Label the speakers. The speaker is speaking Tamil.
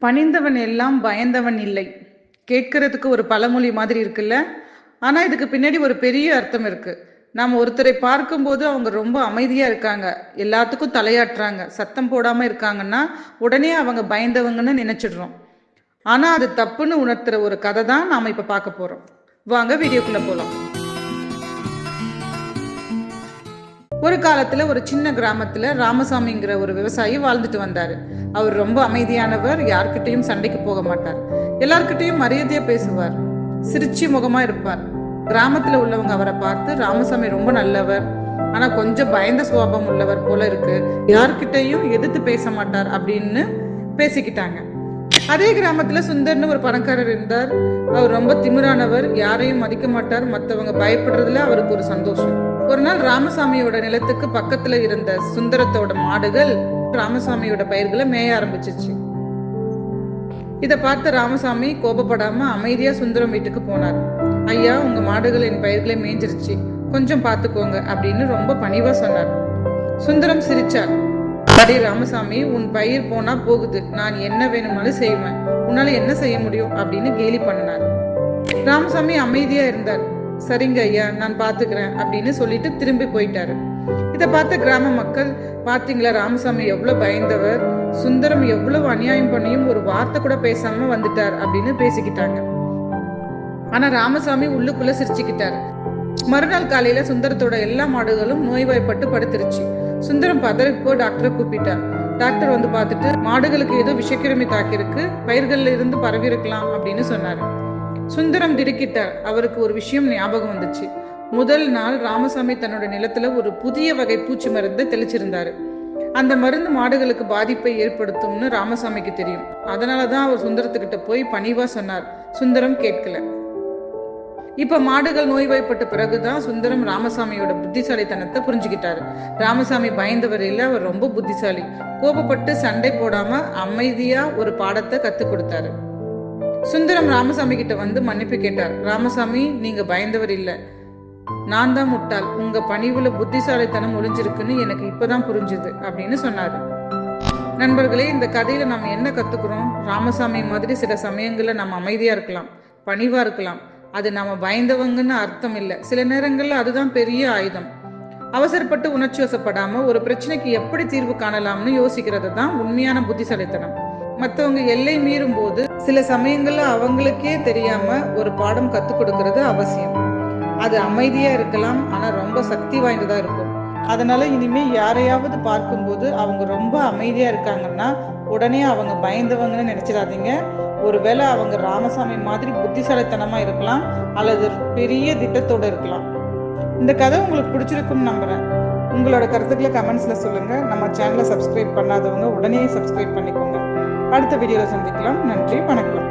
Speaker 1: பணிந்தவன் எல்லாம் பயந்தவன் இல்லை. கேட்கறதுக்கு ஒரு பழமொழி மாதிரி இருக்குல்ல. ஆனா இதுக்கு பின்னாடி ஒரு பெரிய அர்த்தம் இருக்கு. நாம ஒருத்தரை பார்க்கும்போது அவங்க ரொம்ப அமைதியா இருக்காங்க, எல்லாத்துக்கும் தலையாட்டுறாங்க, சத்தம் போடாம இருக்காங்கன்னா உடனே அவங்க பயந்தவங்கன்னு நினைச்சிடுறோம். ஆனா அது தப்புன்னு உணர்த்துற ஒரு கதை தான் நாம இப்ப பார்க்க போறோம். வாங்க வீடியோக்குள்ள போலாம். ஒரு காலத்துல ஒரு சின்ன கிராமத்துல ராமசாமிங்கிற ஒரு விவசாயி வாழ்ந்துட்டு வந்தாரு. அவர் ரொம்ப அமைதியானவர், யார்கிட்டையும் சண்டைக்கு போக மாட்டார், எல்லார்கிட்டையும் மரியாதையா பேசுவார், சிரிச்சி முகமா இருப்பார். கிராமத்துல உள்ளவங்க அவரை பார்த்து ராமசாமி ரொம்ப நல்லவர், ஆனா கொஞ்சம் பயந்த சுபாவம் உள்ளவர் போல இருக்கு, யார்கிட்டையும் எதிர்த்து பேச மாட்டார் அப்படின்னு பேசிக்கிட்டாங்க. அதே கிராமத்துல சுந்தர்னு ஒரு பணக்காரர் இருந்தார். அவர் ரொம்ப திமிரானவர், யாரையும் மதிக்க மாட்டார், மற்றவங்க பயப்படுறதுல அவருக்கு ஒரு சந்தோஷம். ஒரு நாள் ராமசாமியோட நிலத்துக்கு பக்கத்துல இருந்த சுந்தரத்தோட மாடுகள் ராமசாமியோட பயிர்களை மேய ஆரம்பிச்சிச்சு. இத பார்த்த ராமசாமி கோபப்படாம அமைதியா சுந்தரம் வீட்டுக்கு போனார். ஐயா, உங்க மாடுகள் என் பயிர்களை மேய்ஞ்சிருச்சு, கொஞ்சம் பாத்துக்கோங்க அப்படின்னு ரொம்ப பணிவா சொன்னார். சுந்தரம் சிரிச்சார். அடே ராமசாமி, உன் பயிர் போனா போகுது, நான் என்ன வேணும்னாலும் செய்வேன், உன்னால என்ன செய்ய முடியும் அப்படின்னு கேலி பண்ணினார். ராமசாமி அமைதியா இருந்தார். சரிங்க ஐயா, நான் பாத்துக்கிறேன் அப்படின்னு சொல்லிட்டு திரும்பி போயிட்டாரு. இத பார்த்த கிராம மக்கள், பாத்தீங்களா ராமசாமி எவ்வளவு பயந்தவர், சுந்தரம் எவ்வளவு அநியாயம் பண்ணியும் ஒரு வார்த்தை கூட பேசாம வந்துட்டார் அப்படின்னு பேசிக்கிட்டாங்க. ஆனா ராமசாமி உள்ளுக்குள்ள சிரிச்சுக்கிட்டாரு. மறுநாள் காலையில சுந்தரத்தோட எல்லா மாடுகளும் நோய்வாய்ப்பட்டு படுத்துருச்சு. சுந்தரம் பதறிப்போ டாக்டரை கூப்பிட்டார். டாக்டர் வந்து பார்த்துட்டு, மாடுகளுக்கு ஏதோ விஷக்கிருமி தாக்கிருக்கு, பயிர்கள்ல இருந்து பரவி இருக்கலாம் அப்படின்னு சொன்னாரு. சுந்தரம் திடுக்கிட்டார். அவருக்கு ஒரு விஷயம் ஞாபகம் வந்துச்சு. முதல் நாள் ராமசாமி தன்னோட நிலத்துல ஒரு புதிய வகை பூச்சி மருந்து தெளிச்சிருந்தாரு. அந்த மருந்து மாடுகளுக்கு பாதிப்பை ஏற்படுத்தும்னு ராமசாமிக்கு தெரியும். அதனாலதான் அவர் சுந்தரத்துக்கிட்ட போய் பணிவா சொன்னார். சுந்தரம் கேட்கல. இப்ப மாடுகள் நோய்வாய்ப்பட்ட பிறகுதான் சுந்தரம் ராமசாமியோட புத்திசாலித்தனத்தை புரிஞ்சுக்கிட்டாரு. ராமசாமி பயந்தவர் இல்ல, அவர் ரொம்ப புத்திசாலி. கோபப்பட்டு சண்டை போடாம அமைதியா ஒரு பாடத்தை கத்து கொடுத்தாரு. சுந்தரம் ராமசாமி கிட்ட வந்து மன்னிப்பு கேட்டார். ராமசாமி, நீங்க பயந்தவர் இல்ல, நான் தான் முட்டாள், உங்க பணிவுல புத்திசாலித்தனம் ஒளிஞ்சிருக்குன்னு எனக்கு இப்பதான் புரிஞ்சுது அப்படின்னு சொன்னாரு. நண்பர்களே, இந்த கதையில நம்ம என்ன கத்துக்கிறோம்? ராமசாமி மாதிரி சில சமயங்கள்ல நம்ம அமைதியா இருக்கலாம், பணிவா இருக்கலாம். அது நாம பயந்தவங்கன்னு அர்த்தம் இல்லை. சில நேரங்கள்ல அதுதான் பெரிய ஆயுதம். அவசரப்பட்டு உணர்ச்சி வசப்படாம ஒரு பிரச்சனைக்கு எப்படி தீர்வு காணலாம்னு யோசிக்கிறது தான் உண்மையான புத்திசாலித்தனம். மற்றவங்க எல்லை மீறும் போது சில சமயங்கள்ல அவங்களுக்கே தெரியாம ஒரு பாடம் கத்துக் கொடுக்கறது அவசியம். அது அமைதியா இருக்கலாம், ஆனா ரொம்ப சக்தி வாய்ந்ததா இருக்கும். அதனால இனிமே யாரையாவது பார்க்கும்போது அவங்க ரொம்ப அமைதியா இருக்காங்கன்னா உடனே அவங்க பயந்தவங்கன்னு நினைச்சிடாதீங்க. ஒருவேளை அவங்க ராமசாமி மாதிரி புத்திசாலித்தனமா இருக்கலாம், அல்லது பெரிய திட்டத்தோட இருக்கலாம். இந்த கதை உங்களுக்கு பிடிச்சிருக்கும்னு நம்புறேன். உங்களோட கருத்துக்களை கமெண்ட்ஸ்ல சொல்லுங்க. நம்ம சேனலை சப்ஸ்கிரைப் பண்ணாதவங்க உடனே சப்ஸ்கிரைப் பண்ணிக்கோங்க. அடுத்த வீடியோல சந்திக்கலாம். நன்றி, வணக்கம்.